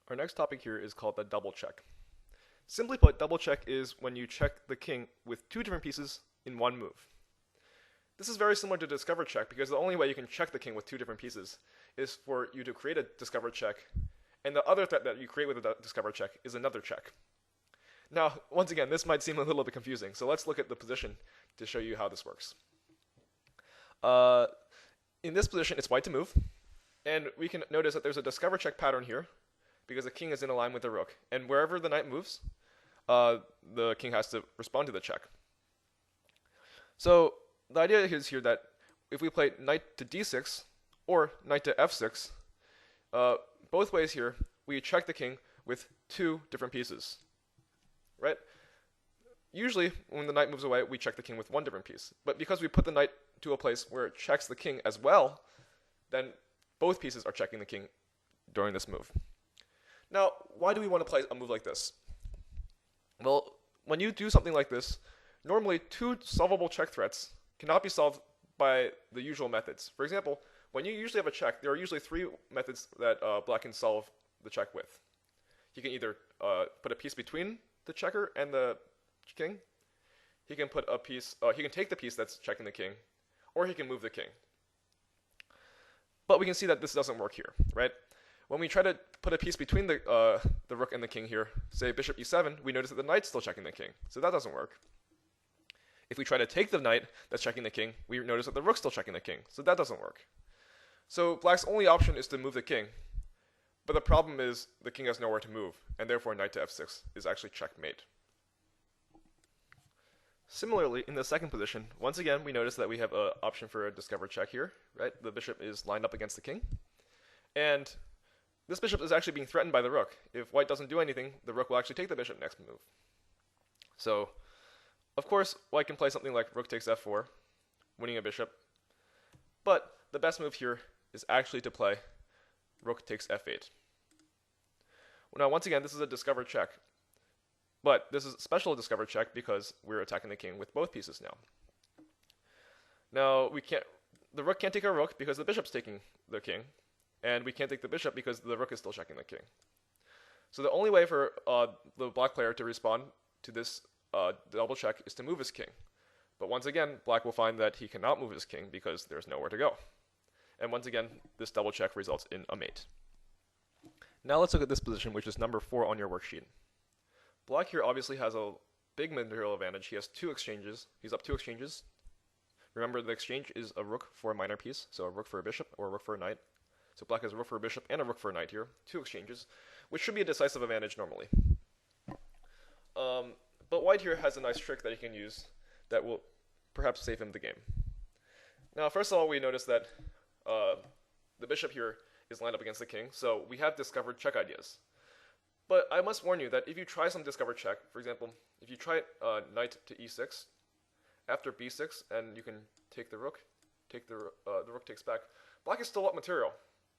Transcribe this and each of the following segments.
Our next topic here is called the double check. Simply put, double check is when you check the king with two different pieces in one move. This is very similar to discover check because the only way you can check the king with two different pieces is for you to create a discover check, and the other threat that you create with a discover check is another check. Now, once again, this might seem a little bit confusing, so let's look at the position to show you how this works. In this position, it's white to move, and we can notice that there's a discover check pattern here because the king is in a line with the rook, and wherever the knight moves, the king has to respond to the check. So the idea is here that if we play knight to d6 or knight to f6, both ways here, we check the king with two different pieces, right? Usually, when the knight moves away, we check the king with one different piece. But because we put the knight to a place where it checks the king as well, then both pieces are checking the king during this move. Now, why do we want to play a move like this? Well, when you do something like this, normally two solvable check threats cannot be solved by the usual methods. For example, when you usually have a check, there are usually three methods that black can solve the check with. He can either put a piece between the checker and the king. He can put a piece. He can take the piece that's checking the king, or he can move the king. But we can see that this doesn't work here, right? When we try to put a piece between the rook and the king here, say bishop e7, we notice that the knight's still checking the king, so that doesn't work. If we try to take the knight that's checking the king, we notice that the rook's still checking the king, so that doesn't work. So black's only option is to move the king, but the problem is the king has nowhere to move, and therefore knight to f6 is actually checkmate. Similarly, in the second position, once again, we notice that we have an option for a discover check here, right? The bishop is lined up against the king, and this bishop is actually being threatened by the rook. If white doesn't do anything, the rook will actually take the bishop next move. So, of course, white can play something like rook takes f4, winning a bishop, but the best move here is actually to play rook takes f8. Now, once again, this is a discover check, but this is a special discover check because we're attacking the king with both pieces now. Now, the rook can't take our rook because the bishop's taking the king, and we can't take the bishop because the rook is still checking the king. So the only way for the black player to respond to this double check is to move his king. But once again, black will find that he cannot move his king because there's nowhere to go. And once again, this double check results in a mate. Now let's look at this position, which is number 4 on your worksheet. Black here obviously has a big material advantage. He has two exchanges. He's up 2 exchanges. Remember, the exchange is a rook for a minor piece, so a rook for a bishop or a rook for a knight. So black has a rook for a bishop and a rook for a knight here, 2 exchanges, which should be a decisive advantage normally. But white here has a nice trick that he can use that will perhaps save him the game. Now, first of all, we notice that the bishop here is lined up against the king, so we have discovered check ideas. But I must warn you that if you try some discover check, for example, if you try knight to e6, after b6, and you can take the rook, the rook takes back, black is still up material.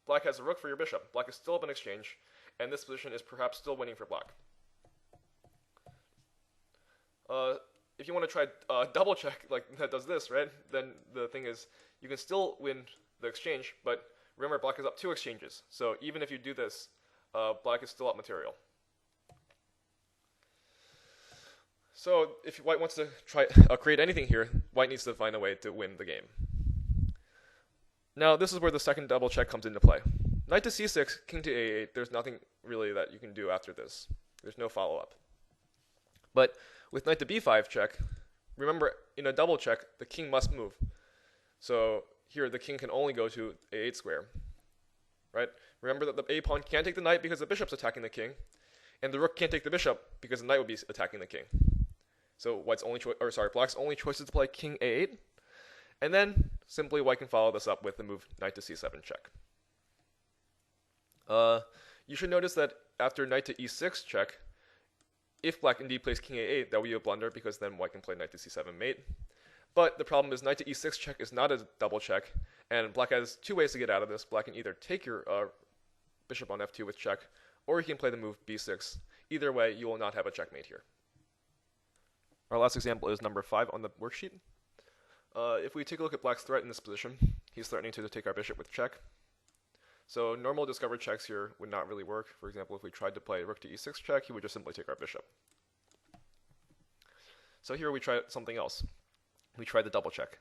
Black has a rook for your bishop. Black is still up in exchange, and this position is perhaps still winning for black. If you want to try double check like that does this, right, then the thing is you can still win the exchange, but remember black is up 2 exchanges. So even if you do this, black is still up material. So if white wants to try create anything here, white needs to find a way to win the game. Now this is where the second double check comes into play. Knight to c6, king to a8, there's nothing really that you can do after this. There's no follow-up. But with knight to b5 check, remember in a double check, the king must move. So here the king can only go to a8 square, right? Remember that the a pawn can't take the knight because the bishop's attacking the king, and the rook can't take the bishop because the knight would be attacking the king. So black's only choice is to play king a8, and then simply white can follow this up with the move knight to c7 check. You should notice that after knight to e6 check, if black indeed plays king a8, that will be a blunder because then white can play knight to c7 mate. But the problem is knight to e6 check is not a double check, and black has 2 ways to get out of this. Black can either take your bishop on f2 with check, or he can play the move b6. Either way, you will not have a checkmate here. Our last example is number 5 on the worksheet. If we take a look at black's threat in this position, he's threatening to take our bishop with check. So normal discover checks here would not really work. For example, if we tried to play rook to e6 check, he would just simply take our bishop. So here we try something else. We try the double check.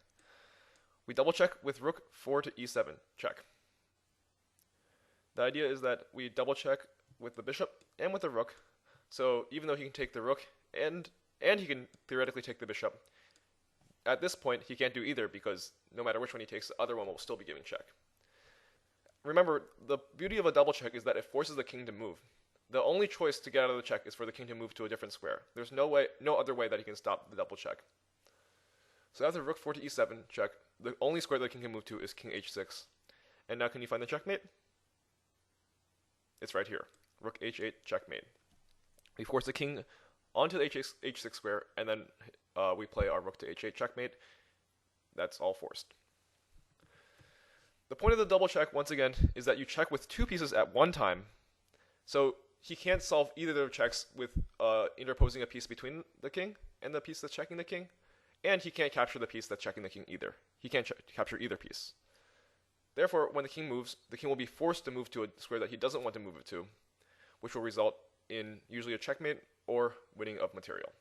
We double check with rook 4 to e7 check. The idea is that we double check with the bishop and with the rook. So even though he can take the rook and he can theoretically take the bishop, at this point he can't do either, because no matter which one he takes, the other one will still be giving check. Remember, the beauty of a double check is that it forces the king to move. The only choice to get out of the check is for the king to move to a different square. There's no other way that he can stop the double check. So after rook 4 to e7 check, the only square that the king can move to is king h6. And now can you find the checkmate? It's right here. Rook h8 checkmate. We force the king onto the h6 square, and then we play our rook to h8 checkmate. That's all forced. The point of the double check, once again, is that you check with two pieces at one time. So he can't solve either of the checks with interposing a piece between the king and the piece that's checking the king, and he can't capture the piece that's checking the king either. He can't capture either piece. Therefore, when the king moves, the king will be forced to move to a square that he doesn't want to move it to, which will result in usually a checkmate or winning of material.